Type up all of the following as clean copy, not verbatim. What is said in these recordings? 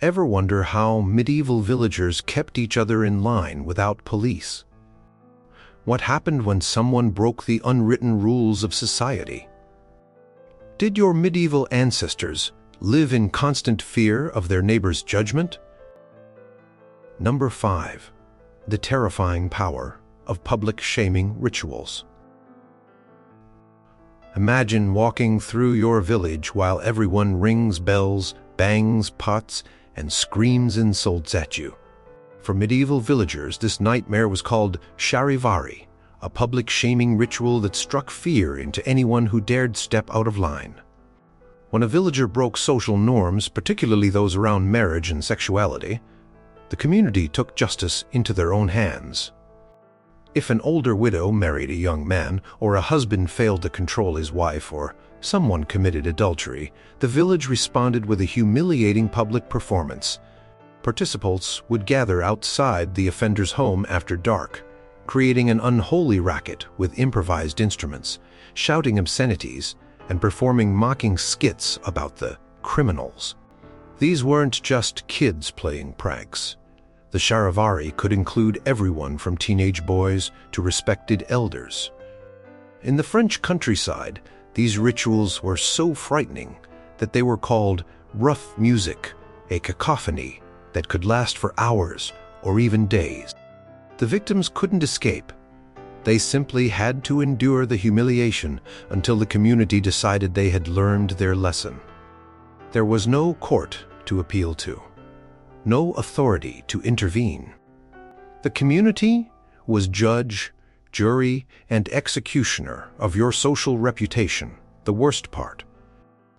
Ever wonder how medieval villagers kept each other in line without police? What happened when someone broke the unwritten rules of society? Did your medieval ancestors live in constant fear of their neighbor's judgment? Number 5. The terrifying power of public shaming rituals. Imagine walking through your village while everyone rings bells, bangs pots, and screams insults at you. For medieval villagers, this nightmare was called charivari, a public shaming ritual that struck fear into anyone who dared step out of line. When a villager broke social norms, particularly those around marriage and sexuality, the community took justice into their own hands. If an older widow married a young man, or a husband failed to control his wife, or someone committed adultery, the village responded with a humiliating public performance. Participants would gather outside the offender's home after dark, creating an unholy racket with improvised instruments, shouting obscenities, and performing mocking skits about the criminals. These weren't just kids playing pranks. The charivari could include everyone from teenage boys to respected elders. In the French countryside, these rituals were so frightening that they were called rough music, a cacophony that could last for hours or even days. The victims couldn't escape. They simply had to endure the humiliation until the community decided they had learned their lesson. There was no court to appeal to, no authority to intervene. The community was judge, jury, and executioner of your social reputation, the worst part.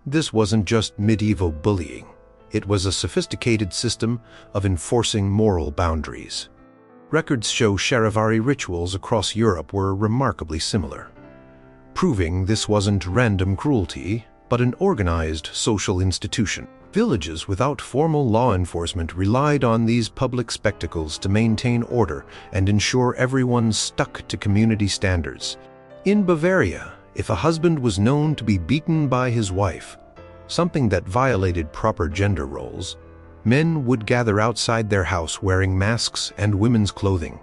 This wasn't just medieval bullying. It was a sophisticated system of enforcing moral boundaries. Records show charivari rituals across Europe were remarkably similar, proving this wasn't random cruelty, but an organized social institution. Villages without formal law enforcement relied on these public spectacles to maintain order and ensure everyone stuck to community standards. In Bavaria, if a husband was known to be beaten by his wife, something that violated proper gender roles, men would gather outside their house wearing masks and women's clothing,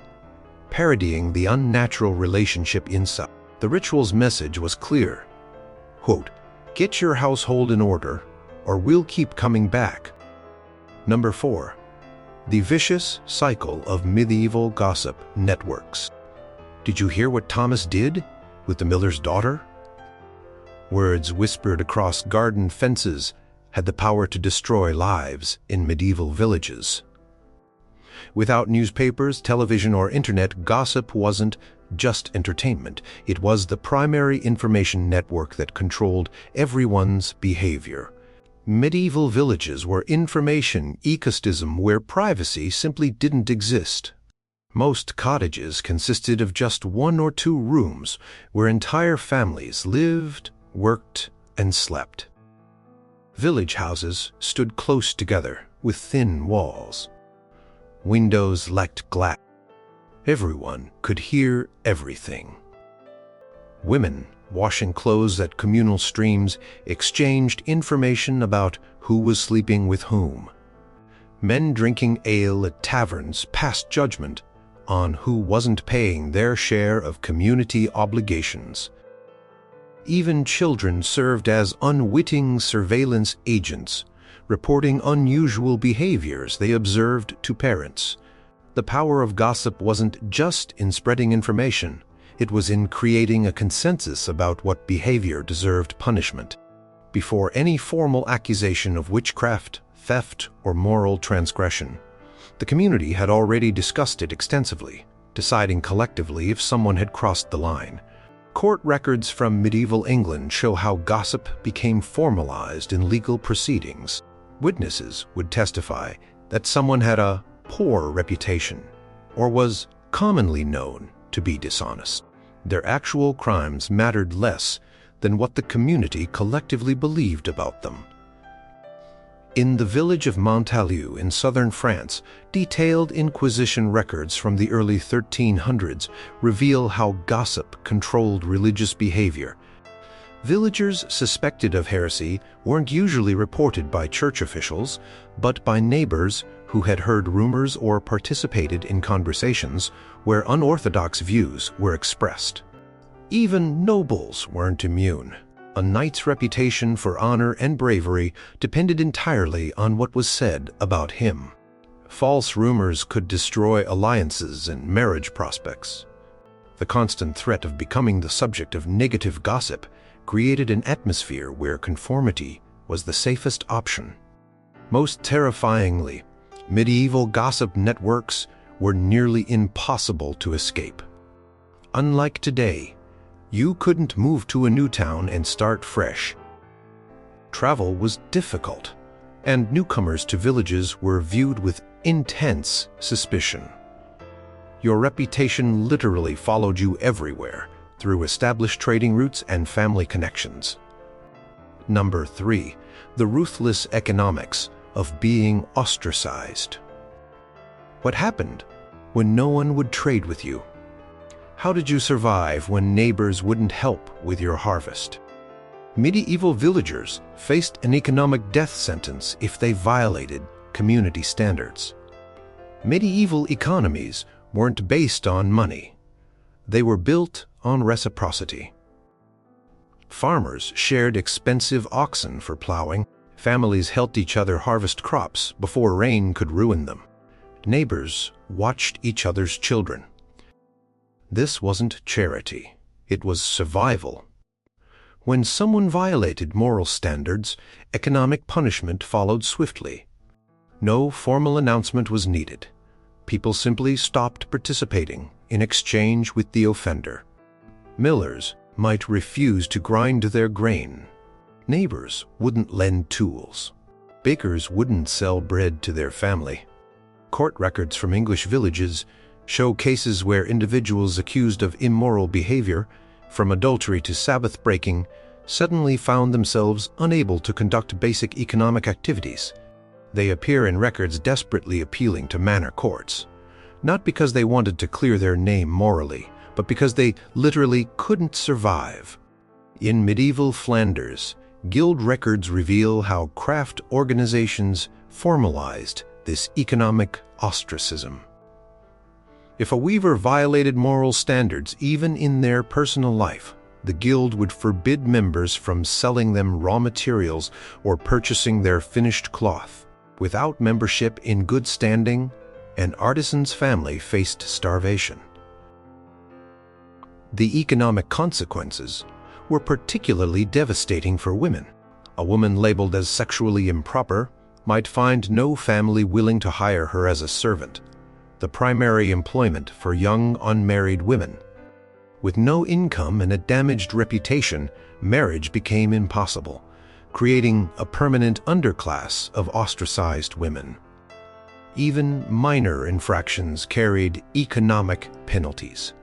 parodying the unnatural relationship inside. The ritual's message was clear. Quote, "Get your household in order, or we'll keep coming back." Number 4. The vicious cycle of medieval gossip networks. Did you hear what Thomas did with the miller's daughter? Words whispered across garden fences had the power to destroy lives in medieval villages. Without newspapers, television, or internet, gossip wasn't just entertainment. It was the primary information network that controlled everyone's behavior. Medieval villages were information ecosystem where privacy simply didn't exist. Most cottages consisted of just 1 or 2 rooms where entire families lived, worked, and slept. Village houses stood close together with thin walls. Windows lacked glass. Everyone could hear everything. Women washing clothes at communal streams exchanged information about who was sleeping with whom. Men drinking ale at taverns passed judgment on who wasn't paying their share of community obligations. Even children served as unwitting surveillance agents, reporting unusual behaviors they observed to parents. The power of gossip wasn't just in spreading information. It was in creating a consensus about what behavior deserved punishment. Before any formal accusation of witchcraft, theft, or moral transgression, the community had already discussed it extensively, deciding collectively if someone had crossed the line. Court records from medieval England show how gossip became formalized in legal proceedings. Witnesses would testify that someone had a poor reputation or was commonly known to be dishonest. Their actual crimes mattered less than what the community collectively believed about them. In the village of Montalieu in southern France, detailed Inquisition records from the early 1300s reveal how gossip controlled religious behavior. Villagers suspected of heresy weren't usually reported by church officials, but by neighbors who had heard rumors or participated in conversations where unorthodox views were expressed. Even nobles weren't immune. A knight's reputation for honor and bravery depended entirely on what was said about him. False rumors could destroy alliances and marriage prospects. The constant threat of becoming the subject of negative gossip created an atmosphere where conformity was the safest option. Most terrifyingly, medieval gossip networks were nearly impossible to escape. Unlike today, you couldn't move to a new town and start fresh. Travel was difficult, and newcomers to villages were viewed with intense suspicion. Your reputation literally followed you everywhere, through established trading routes and family connections. Number 3. The ruthless economics of being ostracized. What happened when no one would trade with you? How did you survive when neighbors wouldn't help with your harvest? Medieval villagers faced an economic death sentence if they violated community standards. Medieval economies weren't based on money. They were built on reciprocity. Farmers shared expensive oxen for plowing. Families helped each other harvest crops before rain could ruin them. Neighbors watched each other's children. This wasn't charity. It was survival. When someone violated moral standards, economic punishment followed swiftly. No formal announcement was needed. People simply stopped participating in exchange with the offender. Millers might refuse to grind their grain. Neighbors wouldn't lend tools. Bakers wouldn't sell bread to their family. Court records from English villages show cases where individuals accused of immoral behavior, from adultery to Sabbath breaking, suddenly found themselves unable to conduct basic economic activities. They appear in records desperately appealing to manor courts, not because they wanted to clear their name morally, but because they literally couldn't survive. In medieval Flanders, guild records reveal how craft organizations formalized this economic ostracism. If a weaver violated moral standards even in their personal life, the guild would forbid members from selling them raw materials or purchasing their finished cloth. Without membership in good standing, an artisan's family faced starvation. The economic consequences were particularly devastating for women. A woman labeled as sexually improper might find no family willing to hire her as a servant, the primary employment for young unmarried women. With no income and a damaged reputation, marriage became impossible, creating a permanent underclass of ostracized women. Even minor infractions carried economic penalties.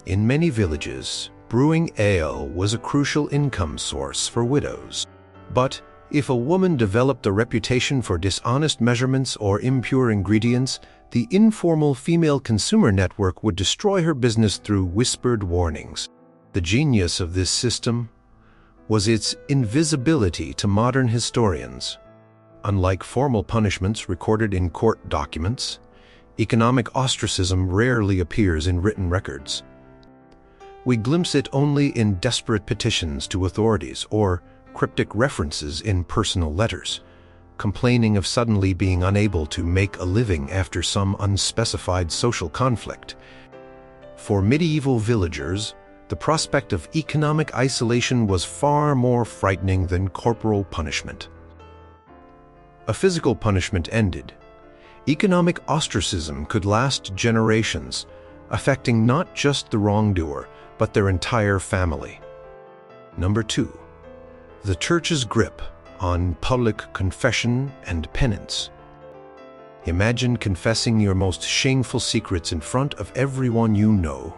In many villages, brewing ale was a crucial income source for widows. But if a woman developed a reputation for dishonest measurements or impure ingredients, the informal female consumer network would destroy her business through whispered warnings. The genius of this system was its invisibility to modern historians. Unlike formal punishments recorded in court documents, economic ostracism rarely appears in written records. We glimpse it only in desperate petitions to authorities or cryptic references in personal letters, complaining of suddenly being unable to make a living after some unspecified social conflict. For medieval villagers, the prospect of economic isolation was far more frightening than corporal punishment. A physical punishment ended. Economic ostracism could last generations, affecting not just the wrongdoer, but their entire family. Number 2. The Church's grip on public confession and penance. Imagine confessing your most shameful secrets in front of everyone you know.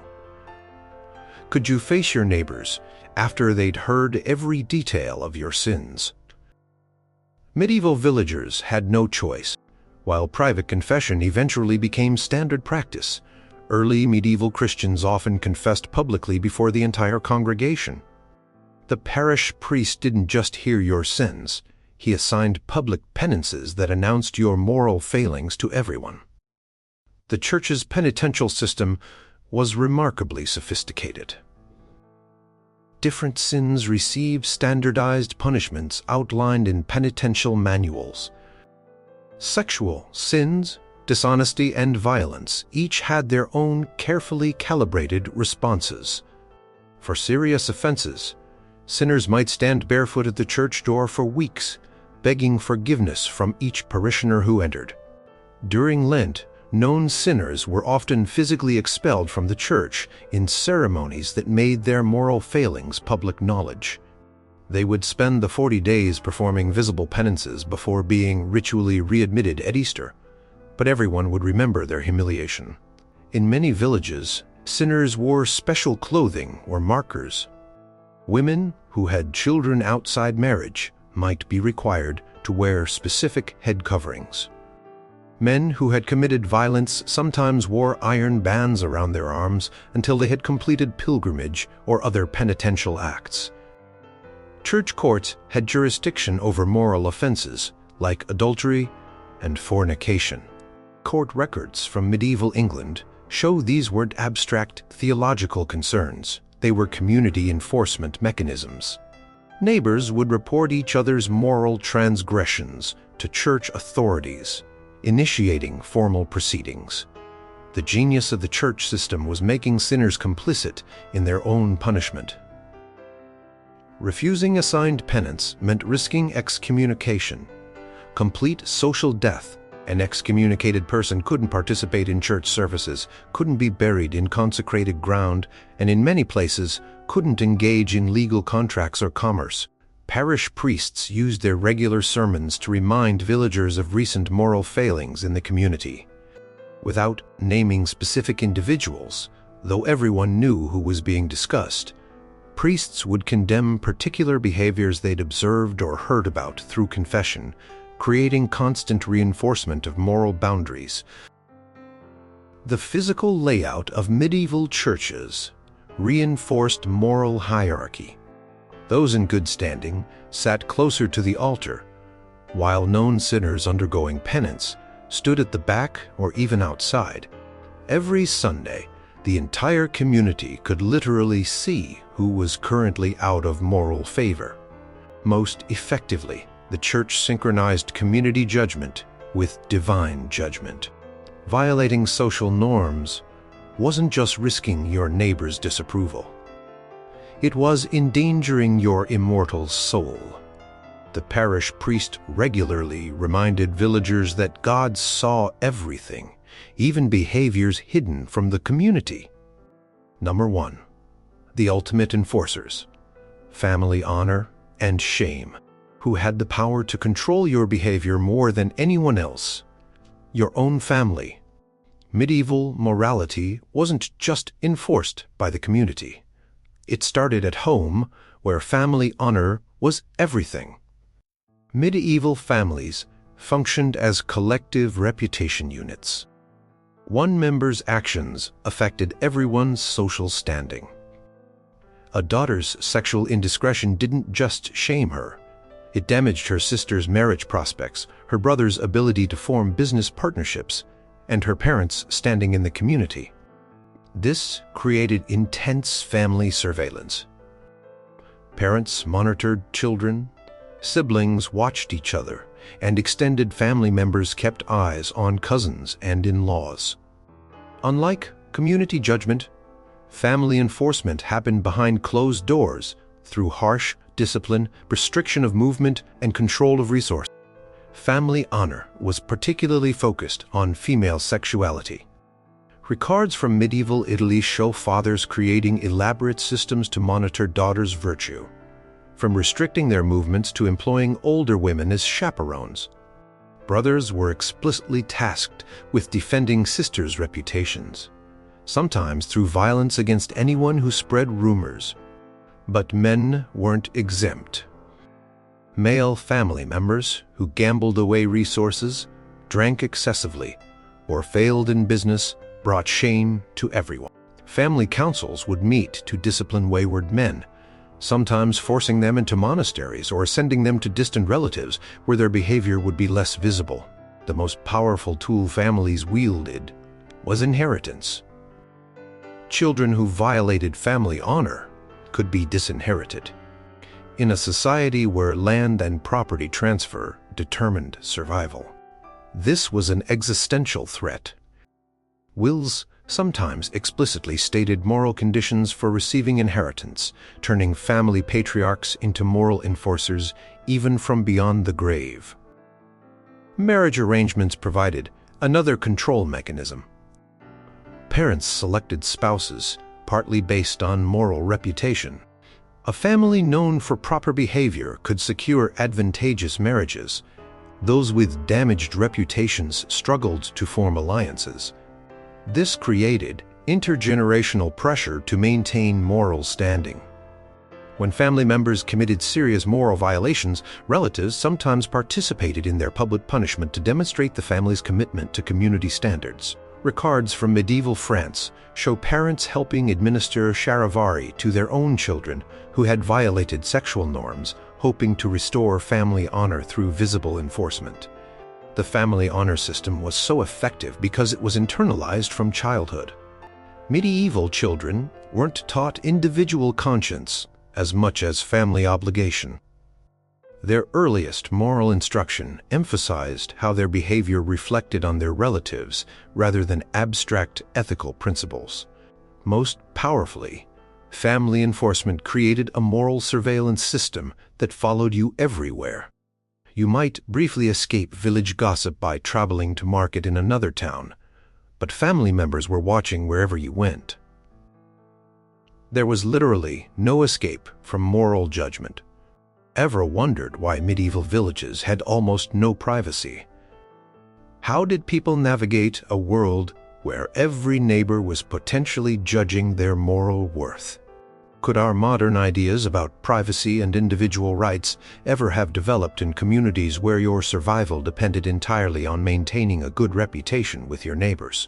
Could you face your neighbors after they'd heard every detail of your sins? Medieval villagers had no choice. While private confession eventually became standard practice, early medieval Christians often confessed publicly before the entire congregation. The parish priest didn't just hear your sins. He assigned public penances that announced your moral failings to everyone. The church's penitential system was remarkably sophisticated. Different sins received standardized punishments outlined in penitential manuals. Sexual sins, dishonesty, and violence each had their own carefully calibrated responses. For serious offenses, sinners might stand barefoot at the church door for weeks, begging forgiveness from each parishioner who entered. During Lent, known sinners were often physically expelled from the church in ceremonies that made their moral failings public knowledge. They would spend the 40 days performing visible penances before being ritually readmitted at Easter, but everyone would remember their humiliation. In many villages, sinners wore special clothing or markers. Women who had children outside marriage might be required to wear specific head coverings. Men who had committed violence sometimes wore iron bands around their arms until they had completed pilgrimage or other penitential acts. Church courts had jurisdiction over moral offenses like adultery and fornication. Court records from medieval England show these weren't abstract theological concerns. They were community enforcement mechanisms. Neighbors would report each other's moral transgressions to church authorities, initiating formal proceedings. The genius of the church system was making sinners complicit in their own punishment. Refusing assigned penance meant risking excommunication. Complete social death. An excommunicated person couldn't participate in church services, couldn't be buried in consecrated ground, and in many places couldn't engage in legal contracts or commerce. Parish priests used their regular sermons to remind villagers of recent moral failings in the community. Without naming specific individuals, though everyone knew who was being discussed, priests would condemn particular behaviors they'd observed or heard about through confession, creating constant reinforcement of moral boundaries. The physical layout of medieval churches reinforced moral hierarchy. Those in good standing sat closer to the altar, while known sinners undergoing penance stood at the back or even outside. Every Sunday, the entire community could literally see who was currently out of moral favor. Most effectively, the church synchronized community judgment with divine judgment. Violating social norms wasn't just risking your neighbor's disapproval. It was endangering your immortal soul. The parish priest regularly reminded villagers that God saw everything, even behaviors hidden from the community. Number 1. The ultimate enforcers. Family honor and shame. Who had the power to control your behavior more than anyone else? Your own family. Medieval morality wasn't just enforced by the community. It started at home, where family honor was everything. Medieval families functioned as collective reputation units. One member's actions affected everyone's social standing. A daughter's sexual indiscretion didn't just shame her. It damaged her sister's marriage prospects, her brother's ability to form business partnerships, and her parents' standing in the community. This created intense family surveillance. Parents monitored children, siblings watched each other, and extended family members kept eyes on cousins and in-laws. Unlike community judgment, family enforcement happened behind closed doors through harsh discipline, restriction of movement, and control of resources. Family honor was particularly focused on female sexuality. Records from medieval Italy show fathers creating elaborate systems to monitor daughters' virtue, from restricting their movements to employing older women as chaperones. Brothers were explicitly tasked with defending sisters' reputations, sometimes through violence against anyone who spread rumors. But men weren't exempt. Male family members who gambled away resources, drank excessively, or failed in business brought shame to everyone. Family councils would meet to discipline wayward men, sometimes forcing them into monasteries or sending them to distant relatives where their behavior would be less visible. The most powerful tool families wielded was inheritance. Children who violated family honor could be disinherited. In a society where land and property transfer determined survival, this was an existential threat. Wills sometimes explicitly stated moral conditions for receiving inheritance, turning family patriarchs into moral enforcers even from beyond the grave. Marriage arrangements provided another control mechanism. Parents selected spouses, partly based on moral reputation. A family known for proper behavior could secure advantageous marriages. Those with damaged reputations struggled to form alliances. This created intergenerational pressure to maintain moral standing. When family members committed serious moral violations, relatives sometimes participated in their public punishment to demonstrate the family's commitment to community standards. Records from medieval France show parents helping administer charivari to their own children who had violated sexual norms, hoping to restore family honor through visible enforcement. The family honor system was so effective because it was internalized from childhood. Medieval children weren't taught individual conscience as much as family obligation. Their earliest moral instruction emphasized how their behavior reflected on their relatives rather than abstract ethical principles. Most powerfully, family enforcement created a moral surveillance system that followed you everywhere. You might briefly escape village gossip by traveling to market in another town, but family members were watching wherever you went. There was literally no escape from moral judgment. Ever wondered why medieval villages had almost no privacy? How did people navigate a world where every neighbor was potentially judging their moral worth? Could our modern ideas about privacy and individual rights ever have developed in communities where your survival depended entirely on maintaining a good reputation with your neighbors?